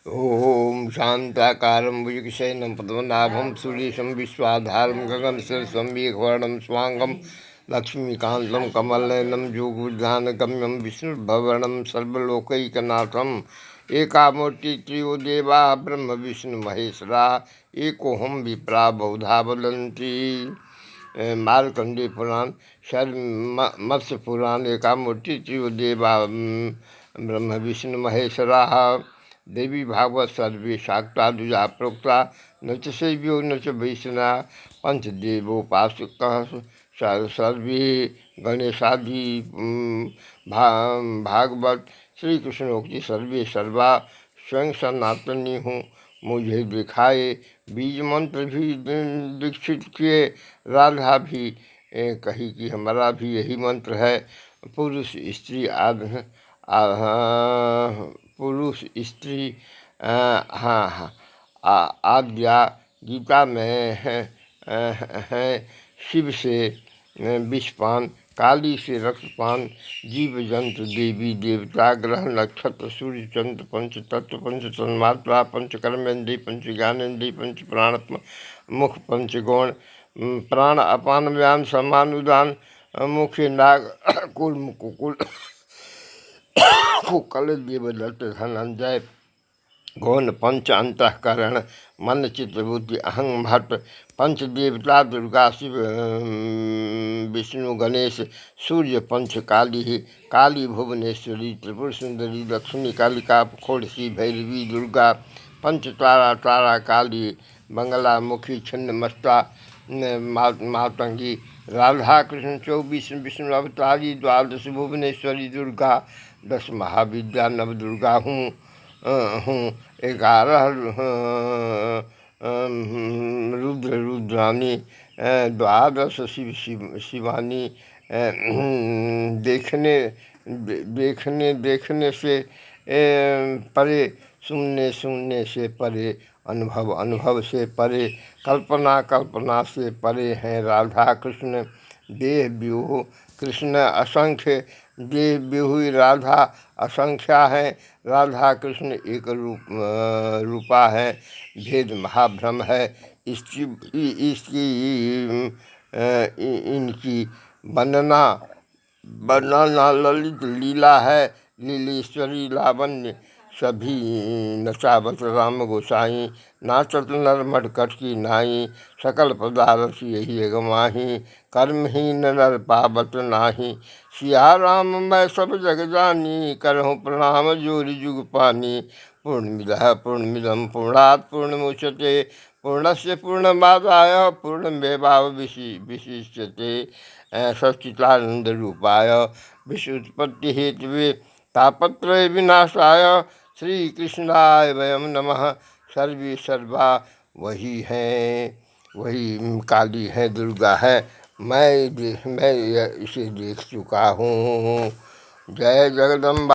ओम शांताकारं भुजगशयनं पद्मनाभं सुरेशं विश्वाधारं गगनसदृशं मेघवर्णं शुभांगं लक्ष्मीकान्तं कमलनयनं योगविधानगम्यं विष्णुभवनं सर्वलोकैकनाथम् एकामूर्ति त्रियो देवा ब्रह्म विष्णु महेश्वरा एकोहम विप्रा बहुधा वदन्ति। मार्कंडेय पुराण मत्स्य पुराण एकामूर्ति त्रियो देवा ब्रह्म विष्णु महेश्वरा देवी भागवत सर्वे शाक्ता दुजा प्रोक्ता न च सेव्यो न च वैष्णा पंचदेवोपासक सर्वे गणेशादि भागवत श्री कृष्णोक्ति सर्वे सर्वा स्वयं सनातनी हूँ। मुझे दिखाए बीज मंत्र भी दीक्षित किए, राधा भी कही कि हमारा भी यही मंत्र है। पुरुष स्त्री पुरुष स्त्री हाँ आद्या गीता में है शिव से विषपान, काली से रक्तपान, जीव जंतु देवी देवता ग्रह नक्षत्र सूर्य चंद्र पंच तत्व पंच तन्मात्रा पंच कर्मेंद्रिय पंच ज्ञानेन्द्रिय पंच प्राणात्मा मुख पंच गौण प्राण अपान व्यान समान उदान मुख्य नाग कुल मुकुल कल देवदत्त धनंजय गौण पंच अंतःकरण मन चित्र बुद्धि अहं भट्ट पंच देवता दुर्गा शिव विष्णु गणेश सूर्य पंच काली काली भुवनेश्वरी त्रिपुर सुंदरी लक्ष्मी कालिका खोड़सी भैरवी दुर्गा पंच तारा तारा काली बंगला मुखी छिन्न मस्ता मातंगी राधा कृष्ण 24 विष्णु अवतारी द्वादश भुवनेश्वरी दुर्गा 10 महाविद्या नव दुर्गा हूँ 11 रुद्र रुद्रानी 12 शिवानी देखने से परे सुनने से परे अनुभव से परे कल्पना से परे हैं राधा कृष्ण। देह व्यूह कृष्ण असंख्य, देह व्यूह राधा असंख्या है। राधा कृष्ण एक रूपा है, भेद महाभ्रम है। इसकी इनकी वर्णना ललित लीला है। लीलेश्वरी लावण्य सभी नचावत राम गोसाई, नाचत नर मटकट की नाई। सकल पदार्थ यही गमाही, कर्महीन नर पावत नाही। सिया राम मैं सब जग जानी, करहूँ प्रणाम जोरि जुग पानी। पूर्णमिदं पूर्णात् पूर्णमुच्यते, पूर्णस्य पूर्णमादाय पूर्णमेवावशिष्यते। सच्चिदानंद रूपाय विश्वोत्पत्ति हेतवे तापत्रय विनाशाय श्री कृष्णाय वयम नमः। सर्वे सर्वा वही हैं, वही काली है, दुर्गा है। मैं इसे देख चुका हूँ। जय जगदम्बा।